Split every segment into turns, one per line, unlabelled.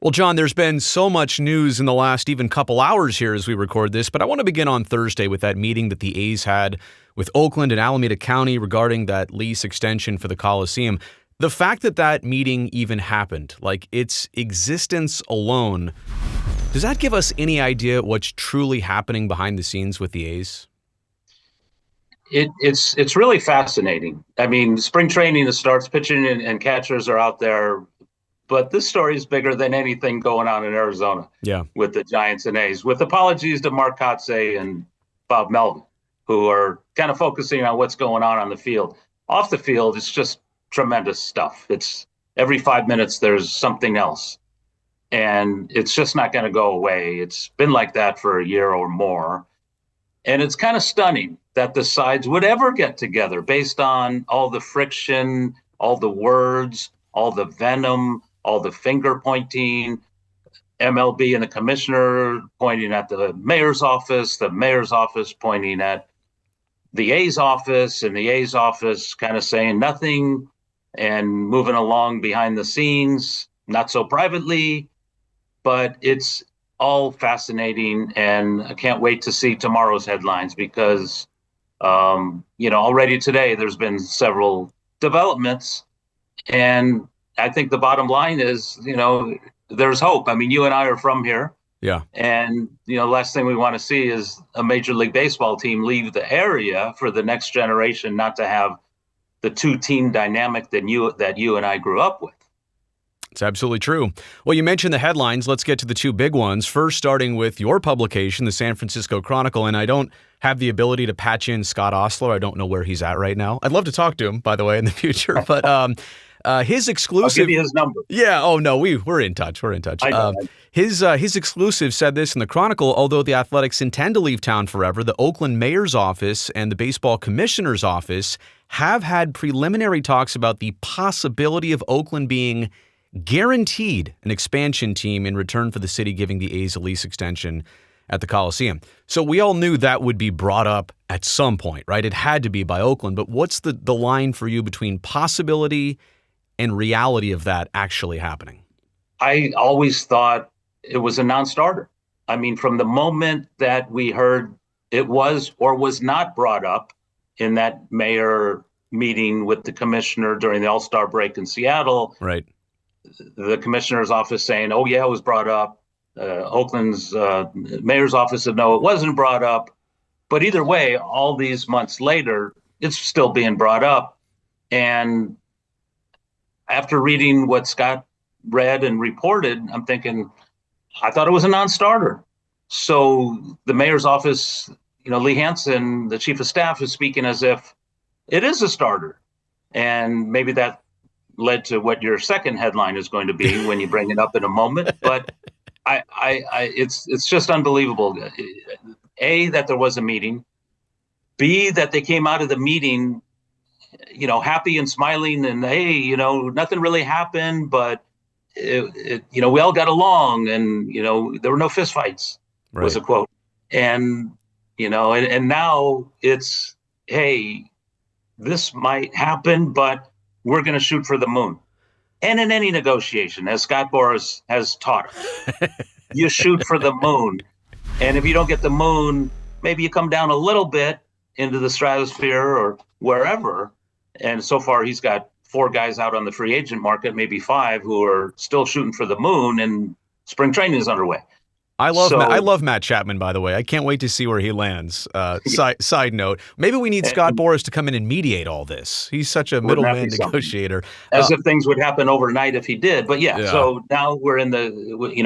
Well, John, there's been so much news in the last even couple hours here as we record this, but I want to begin on Thursday with that meeting that the A's had with Oakland and Alameda County regarding that lease extension for the Coliseum. The fact that that meeting even happened, like its existence alone, does that give us any idea what's truly happening behind the scenes with the A's?
It's really fascinating. I mean, spring training starts, pitching and catchers are out there. But this story is bigger than anything going on in Arizona with the Giants and A's, with apologies to Mark Kotsay and Bob Melvin, who are kind of focusing on what's going on the field. Off the field, it's just tremendous stuff. It's every 5 minutes, there's something else. And it's just not going to go away. It's been like that for a year or more. And it's kind of stunning that the sides would ever get together based on all the friction, all the words, all the venom, all the finger pointing, MLB and the commissioner pointing at the mayor's office pointing at the A's office, and the A's office kind of saying nothing and moving along behind the scenes, not so privately, but it's all fascinating. And I can't wait to see tomorrow's headlines because, already today there's been several developments, and I think the bottom line is, there's hope. I mean, you and I are from here.
Yeah.
And, the last thing we want to see is a Major League Baseball team leave the area for the next generation, not to have the two-team dynamic that you and I grew up with.
It's absolutely true. Well, you mentioned the headlines. Let's get to the two big ones. First, starting with your publication, the San Francisco Chronicle, and I don't have the ability to patch in Scott Osler. I don't know where he's at right now. I'd love to talk to him, by the way, in the future, but his exclusive.
I'll give you his number.
Yeah. Oh no, we're in touch. We're in touch.
I know.
His exclusive said this in the Chronicle. Although the Athletics intend to leave town forever, the Oakland mayor's office and the baseball commissioner's office have had preliminary talks about the possibility of Oakland being guaranteed an expansion team in return for the city giving the A's a lease extension at the Coliseum. So we all knew that would be brought up at some point, right? It had to be by Oakland. But what's the line for you between possibility and reality of that actually happening?
I always thought it was a non-starter. I mean, from the moment that we heard it was or was not brought up in that mayor meeting with the commissioner during the All-Star break in Seattle,
right?
The commissioner's office saying, oh, yeah, it was brought up. Oakland's mayor's office said, no, it wasn't brought up. But either way, all these months later, it's still being brought up. And after reading what Scott read and reported, I'm thinking, I thought it was a non-starter. So the mayor's office, Lee Hansen, the chief of staff, is speaking as if it is a starter. And maybe that led to what your second headline is going to be when you bring it up in a moment. But it's just unbelievable. A, that there was a meeting. B, that they came out of the meeting happy and smiling, and hey, nothing really happened, but we all got along, and there were no fistfights, right, was a quote. And and now it's, hey, this might happen, but we're going to shoot for the moon. And in any negotiation, as Scott Boras has taught us, you shoot for the moon. And if you don't get the moon, maybe you come down a little bit into the stratosphere or wherever. And so far, he's got 4 guys out on the free agent market, maybe 5, who are still shooting for the moon, and spring training is underway.
I love Matt Chapman, by the way. I can't wait to see where he lands. Side note, maybe we need Scott Boras to come in and mediate all this. He's such a middleman negotiator.
As if things would happen overnight if he did. But yeah, so now we're in the,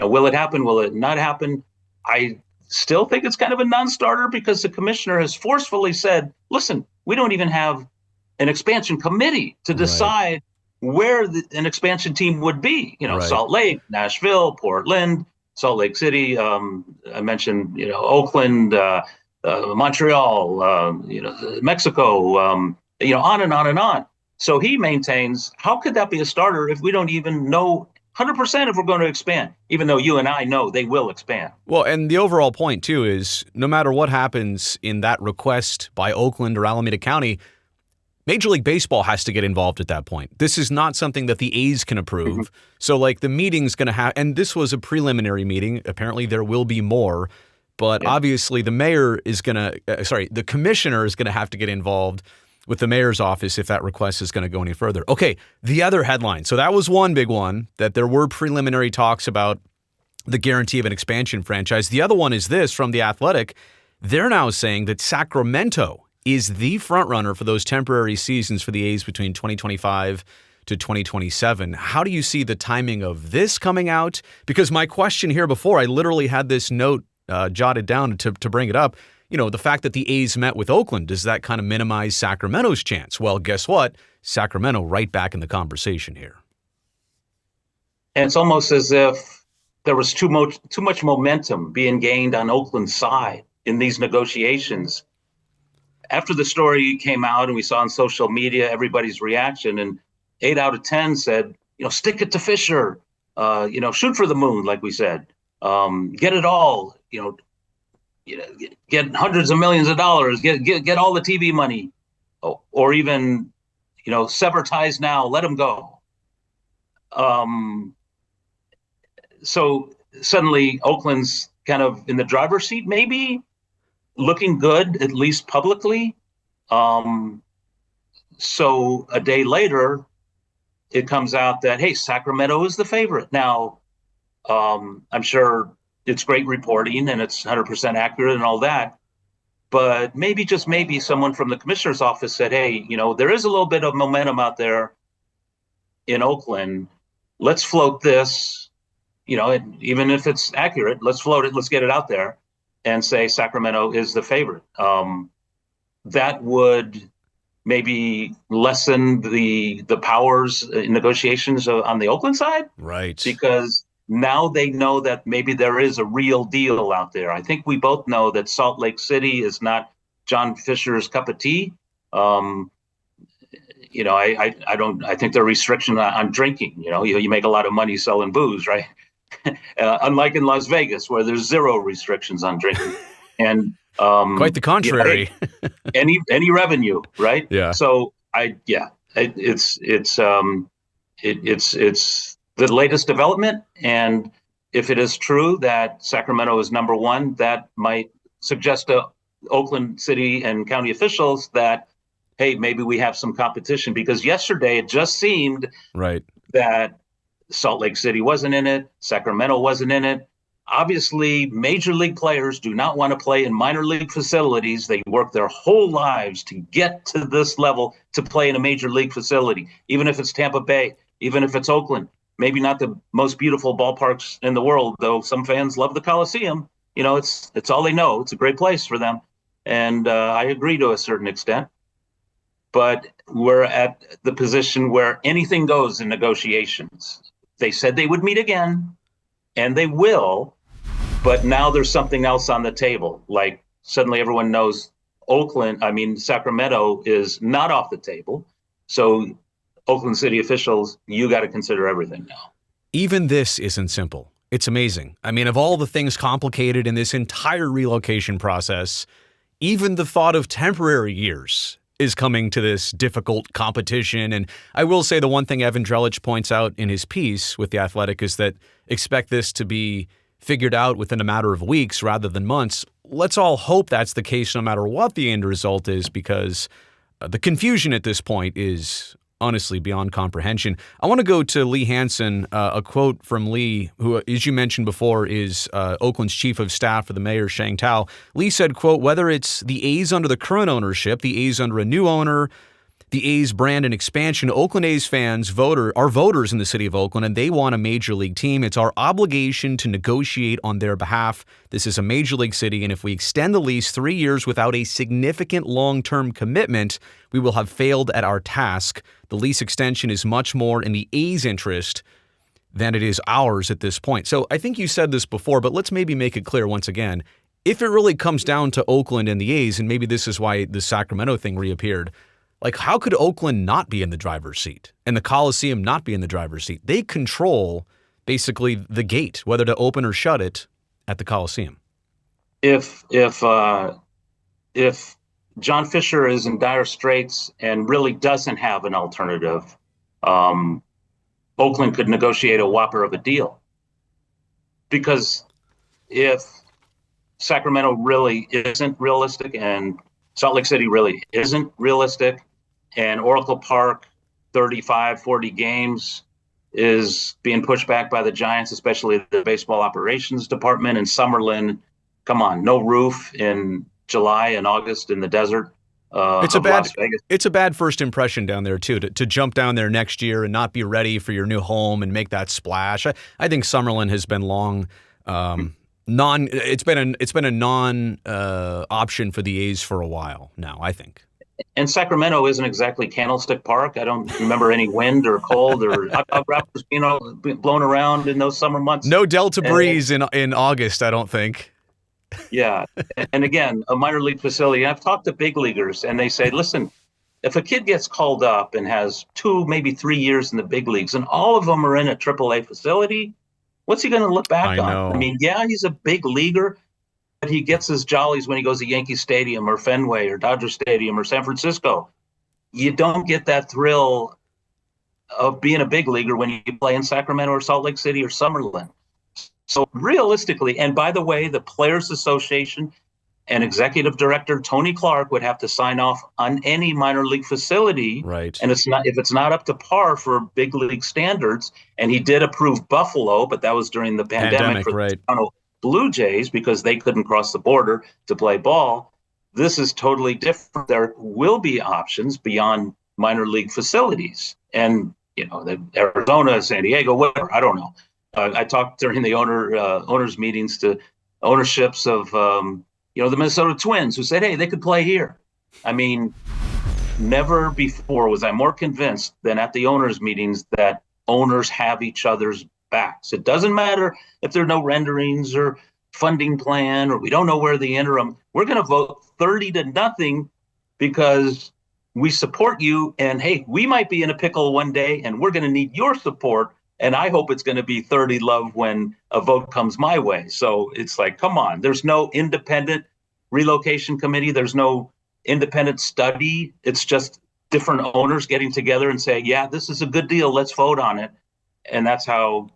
will it happen? Will it not happen? I still think it's kind of a non-starter because the commissioner has forcefully said, listen, we don't even have an expansion committee to decide where an expansion team would be. Salt Lake, Nashville, Portland, Salt Lake City. I mentioned, Oakland, Montreal, Mexico, on and on and on. So he maintains, how could that be a starter if we don't even know 100% if we're going to expand, even though you and I know they will expand.
Well, and the overall point, too, is no matter what happens in that request by Oakland or Alameda County, Major League Baseball has to get involved at that point. This is not something that the A's can approve. So like the meeting's going to have, and this was a preliminary meeting. Apparently there will be more, but obviously the mayor is going to, the commissioner is going to have to get involved with the mayor's office if that request is going to go any further. Okay, the other headline. So that was one big one, that there were preliminary talks about the guarantee of an expansion franchise. The other one is this from The Athletic. They're now saying that Sacramento is the front runner for those temporary seasons for the A's between 2025 to 2027. How do you see the timing of this coming out? Because my question here before, I literally had this note jotted down to bring it up. You know, the fact that the A's met with Oakland, does that kind of minimize Sacramento's chance? Well, guess what? Sacramento right back in the conversation here.
And it's almost as if there was too much momentum being gained on Oakland's side in these negotiations. After the story came out and we saw on social media everybody's reaction, and 8 out of 10 said, stick it to Fisher, shoot for the moon, like we said, get it all, get hundreds of millions of dollars, get all the TV money, or even, sever ties now, let them go. So suddenly Oakland's kind of in the driver's seat, maybe looking good, at least publicly. So a day later, it comes out that, hey, Sacramento is the favorite. Now, I'm sure it's great reporting and it's 100% accurate and all that. But maybe, just maybe, someone from the commissioner's office said, hey, there is a little bit of momentum out there in Oakland. Let's float this, and even if it's accurate, let's float it, let's get it out there and say Sacramento is the favorite. That would maybe lessen the powers in negotiations on the Oakland side.
Right.
Because now they know that maybe there is a real deal out there. I think we both know that Salt Lake City is not John Fisher's cup of tea. I think there are restrictions on drinking. You make a lot of money selling booze, right? Unlike in Las Vegas, where there's zero restrictions on drinking. And
quite the contrary.
Any revenue, right?
Yeah.
So it's the latest development, and if it is true that Sacramento is number one, that might suggest to Oakland City and county officials that, hey, maybe we have some competition, because yesterday it just seemed that Salt Lake City wasn't in it, Sacramento wasn't in it. Obviously, major league players do not want to play in minor league facilities. They work their whole lives to get to this level to play in a major league facility, even if it's Tampa Bay, even if it's Oakland. Maybe not the most beautiful ballparks in the world, though some fans love the Coliseum. It's all they know. It's a great place for them. And I agree to a certain extent. But we're at the position where anything goes in negotiations. They said they would meet again, and they will. But now there's something else on the table. Like suddenly everyone knows Sacramento is not off the table. So Oakland City officials, you got to consider everything now.
Even this isn't simple. It's amazing. I mean, of all the things complicated in this entire relocation process, even the thought of temporary years is coming to this difficult competition. And I will say the one thing Evan Drellich points out in his piece with The Athletic is that expect this to be figured out within a matter of weeks rather than months. Let's all hope that's the case no matter what the end result is, because the confusion at this point is honestly beyond comprehension. I want to go to Lee Hansen, a quote from Lee, who, as you mentioned before, is Oakland's chief of staff for the mayor, Shang Tao. Lee said, quote, whether it's the A's under the current ownership, the A's under a new owner, the A's brand and expansion, Oakland A's fans are voters in the city of Oakland, and they want a major league team. It's our obligation to negotiate on their behalf. This is a major league city, and if we extend the lease 3 years without a significant long-term commitment, we will have failed at our task. The lease extension is much more in the A's interest than it is ours at this point. So I think you said this before, but let's maybe make it clear once again. If it really comes down to Oakland and the A's, and maybe this is why the Sacramento thing reappeared, like, how could Oakland not be in the driver's seat and the Coliseum not be in the driver's seat? They control basically the gate, whether to open or shut it at the Coliseum.
If John Fisher is in dire straits and really doesn't have an alternative. Um, Oakland could negotiate a whopper of a deal, because if Sacramento really isn't realistic and Salt Lake City really isn't realistic, and Oracle Park 35, 40 games is being pushed back by the Giants, especially the baseball operations department in Summerlin. Come on, no roof in July and August in the desert of Las Vegas.
It's a bad first impression down there too. To jump down there next year and not be ready for your new home and make that splash. I think Summerlin has been long. It's been a non option for the A's for a while now, I think.
And Sacramento isn't exactly Candlestick Park. I don't remember any wind or cold or hot wrappers, blown around in those summer months.
No Delta breeze in August, I don't think.
Yeah. And again, a minor league facility. I've talked to big leaguers and they say, listen, if a kid gets called up and has 2, maybe 3 years in the big leagues and all of them are in a AAA facility, what's he going to look back on? I mean, yeah, he's a big leaguer, but he gets his jollies when he goes to Yankee Stadium or Fenway or Dodger Stadium or San Francisco. You don't get that thrill of being a big leaguer when you play in Sacramento or Salt Lake City or Summerlin. So realistically, and by the way, the Players Association and executive director Tony Clark would have to sign off on any minor league facility.
Right.
And if it's not up to par for big league standards, and he did approve Buffalo, but that was during the pandemic for the Toronto Blue Jays because they couldn't cross the border to play ball. This is totally different. There will be options beyond minor league facilities. And, the Arizona, San Diego, whatever, I don't know. I talked during the owners meetings to ownerships of, the Minnesota Twins who said, hey, they could play here. I mean, never before was I more convinced than at the owners meetings that owners have each other's backs. It doesn't matter if there are no renderings or funding plan, or we don't know where the interim, we're going to vote 30-0 because we support you. And hey, we might be in a pickle one day and we're going to need your support. And I hope it's going to be 30 love when a vote comes my way. So it's like, come on, there's no independent relocation committee. There's no independent study. It's just different owners getting together and saying, yeah, this is a good deal. Let's vote on it. And that's how,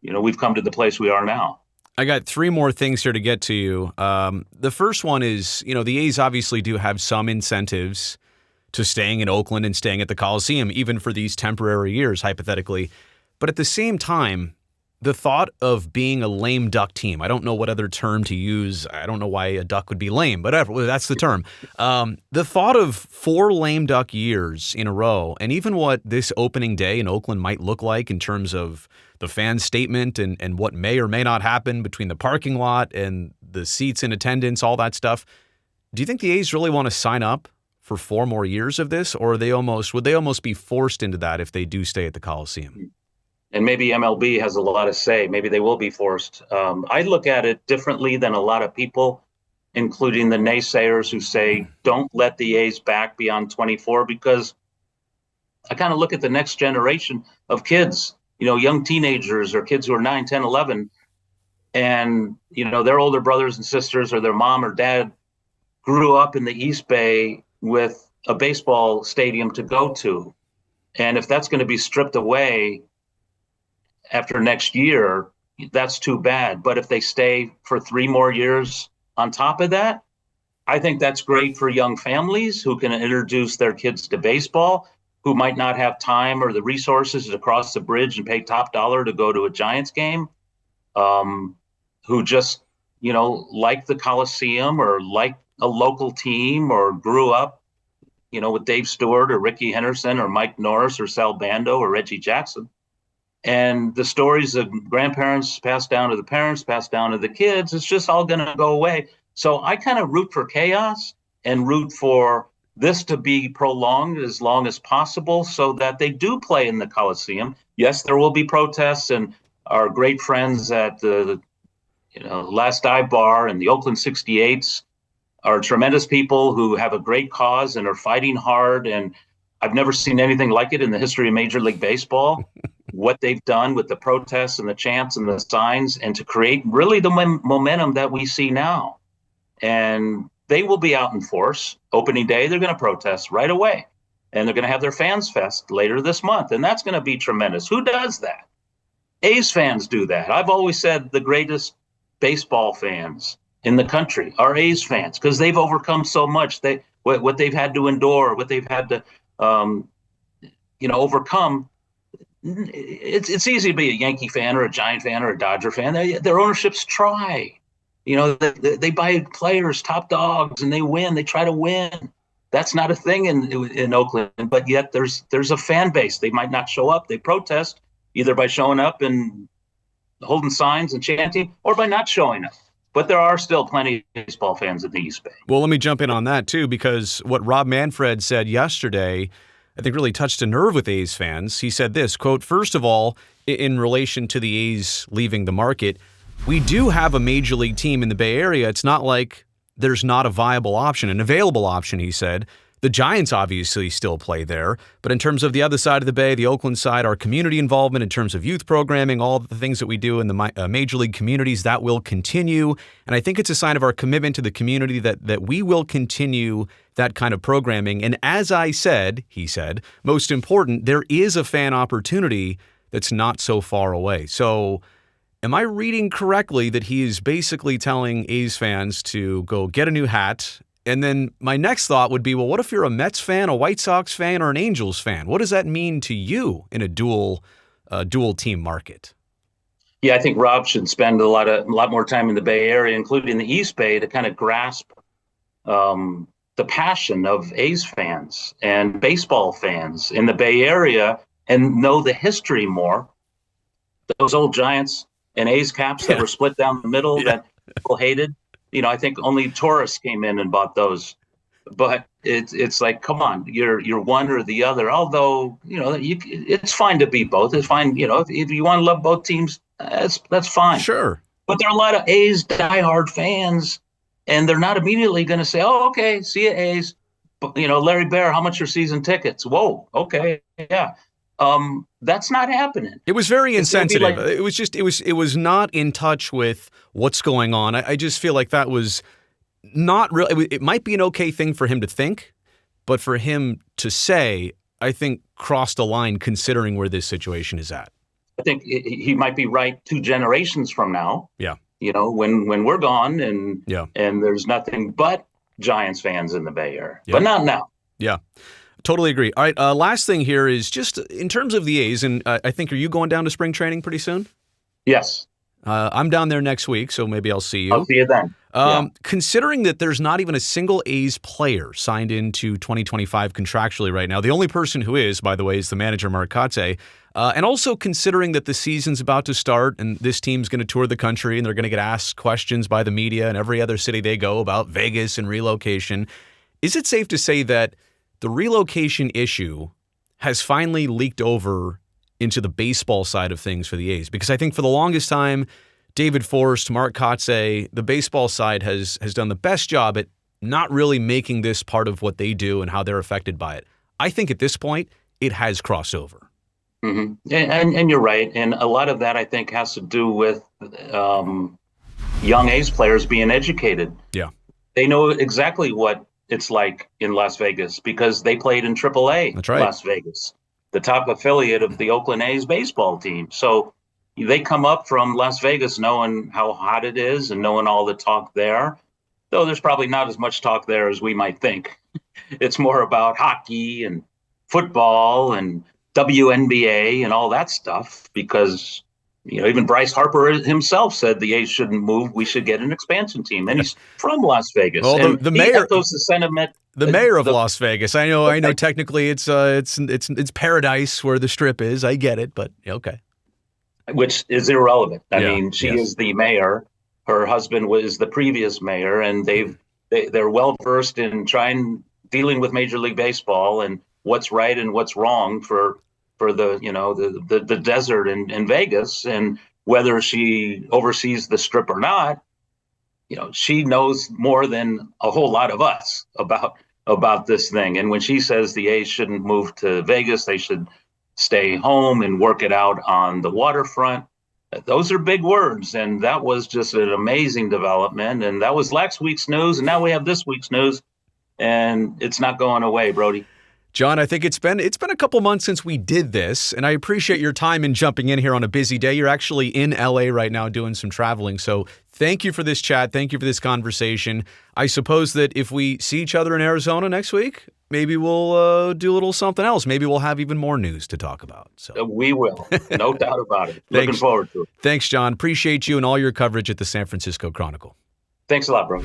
we've come to the place we are now.
I got 3 more things here to get to you. The first one is, the A's obviously do have some incentives to staying in Oakland and staying at the Coliseum, even for these temporary years, hypothetically. But at the same time, the thought of being a lame duck team, I don't know what other term to use. I don't know why a duck would be lame, but that's the term. The thought of 4 lame duck years in a row, and even what this opening day in Oakland might look like in terms of the fan statement and what may or may not happen between the parking lot and the seats in attendance, all that stuff. Do you think the A's really want to sign up for 4 more years of this, or would they almost be forced into that if they do stay at the Coliseum?
And maybe MLB has a lot to say. Maybe they will be forced. I look at it differently than a lot of people, including the naysayers who say, don't let the A's back beyond 24, because I kind of look at the next generation of kids, young teenagers or kids who are 9, 10, 11, and, their older brothers and sisters or their mom or dad grew up in the East Bay with a baseball stadium to go to. And if that's going to be stripped away after next year, that's too bad. But if they stay for 3 more years on top of that, I think that's great for young families who can introduce their kids to baseball, who might not have time or the resources to cross the bridge and pay top dollar to go to a Giants game, who just, like the Coliseum or like a local team or grew up, with Dave Stewart or Ricky Henderson or Mike Norris or Sal Bando or Reggie Jackson. And the stories of grandparents passed down to the parents, passed down to the kids, it's just all going to go away. So I kind of root for chaos and root for this to be prolonged as long as possible so that they do play in the Coliseum. Yes, there will be protests, and our great friends at the Last Dive Bar and the Oakland 68s are tremendous people who have a great cause and are fighting hard. And I've never seen anything like it in the history of Major League Baseball. What they've done with the protests and the chants and the signs, and to create really the momentum that we see now. And they will be out in force. Opening day, they're going to protest right away. And they're going to have their Fans Fest later this month. And that's going to be tremendous. Who does that? A's fans do that. I've always said the greatest baseball fans in the country are A's fans because they've overcome so much. What they've had to endure, what they've had to overcome. It's easy to be a Yankee fan or a Giant fan or a Dodger fan. Their ownerships try. They buy players, top dogs, and they win. They try to win. That's not a thing in Oakland, but yet there's a fan base. They might not show up. They protest either by showing up and holding signs and chanting, or by not showing up. But there are still plenty of baseball fans in the East Bay.
Well, let me jump in on that, too, because what Rob Manfred said yesterday, I think really touched a nerve with A's fans. He said this, quote, "First of all, in relation to the A's leaving the market, we do have a major league team in the Bay Area. It's not like there's not a viable option, an available option," he said. The Giants obviously still play there, but in terms of the other side of the Bay, the Oakland side, our community involvement in terms of youth programming, all the things that we do in the major league communities, that will continue. And I think it's a sign of our commitment to the community that we will continue that kind of programming. And as I said, he said, most important, there is a fan opportunity that's not so far away. So am I reading correctly that he is basically telling A's fans to go get a new hat? And then my next thought would be, well, what if you're a Mets fan, a White Sox fan, or an Angels fan? What does that mean to you in a dual team market?
Yeah, I think Rob should spend a lot more time in the Bay Area, including the East Bay, to kind of grasp the passion of A's fans and baseball fans in the Bay Area and know the history more. Those old Giants and A's caps that were split down the middle that people hated. I think only tourists came in and bought those, but it's like, come on, you're one or the other. Although, it's fine to be both. It's fine. If you want to love both teams, that's fine.
Sure.
But there are a lot of A's diehard fans, and they're not immediately going to say, "Oh, okay, see you, A's." But, Larry Bear, how much are season tickets? Whoa. Okay. Yeah. That's not happening.
It was very insensitive. It was not in touch with what's going on. I just feel like that was not really. It might be an okay thing for him to think, but for him to say, I think crossed a line considering where this situation is at.
I think he might be right 2 generations from now.
Yeah.
When we're gone and there's nothing but Giants fans in the Bay Area, but not now.
Yeah. Totally agree. All right, last thing here is just in terms of the A's, and I think, are you going down to spring training pretty soon?
Yes.
I'm down there next week, so maybe I'll see you.
I'll see you then.
Considering that there's not even a single A's player signed into 2025 contractually right now, the only person who is, by the way, is the manager, Mark Kotsay, and also considering that the season's about to start and this team's going to tour the country and they're going to get asked questions by the media and every other city they go about Vegas and relocation, is it safe to say that the relocation issue has finally leaked over into the baseball side of things for the A's? Because I think for the longest time, David Forst, Mark Kotsay, the baseball side has done the best job at not really making this part of what they do and how they're affected by it. I think at this point, it has crossed over.
Mm-hmm. And you're right. And a lot of that, I think, has to do with young A's players being educated.
Yeah.
They know exactly what it's like in Las Vegas because they played in AAA.
That's right.
Las Vegas, the top affiliate of the Oakland A's baseball team. So they come up from Las Vegas knowing how hot it is and knowing all the talk there, though there's probably not as much talk there as we might think. It's more about hockey and football and WNBA and all that stuff because even Bryce Harper himself said the A's shouldn't move. We should get an expansion team. And he's from Las Vegas.
Well, the mayor
echoes the sentiment.
The mayor of Las Vegas. I know. Technically, it's paradise where the Strip is. I get it, but okay.
Which is irrelevant. I mean, she is the mayor. Her husband was the previous mayor, and they're well versed in dealing with Major League Baseball and what's right and what's wrong for the desert in Vegas, and whether she oversees the Strip or not, she knows more than a whole lot of us about this thing. And when she says the A's shouldn't move to Vegas, they should stay home and work it out on the waterfront, Those are big words, and that was just an amazing development. And that was last week's news, and now we have this week's news, and it's not going away, Brody.
John, I think it's been a couple months since we did this, and I appreciate your time in jumping in here on a busy day. You're actually in LA right now doing some traveling, so thank you for this chat. Thank you for this conversation. I suppose that if we see each other in Arizona next week, maybe we'll do a little something else. Maybe we'll have even more news to talk about. So
We will, no doubt about it. Looking forward to it.
Thanks, John. Appreciate you and all your coverage at the San Francisco Chronicle.
Thanks a lot, bro.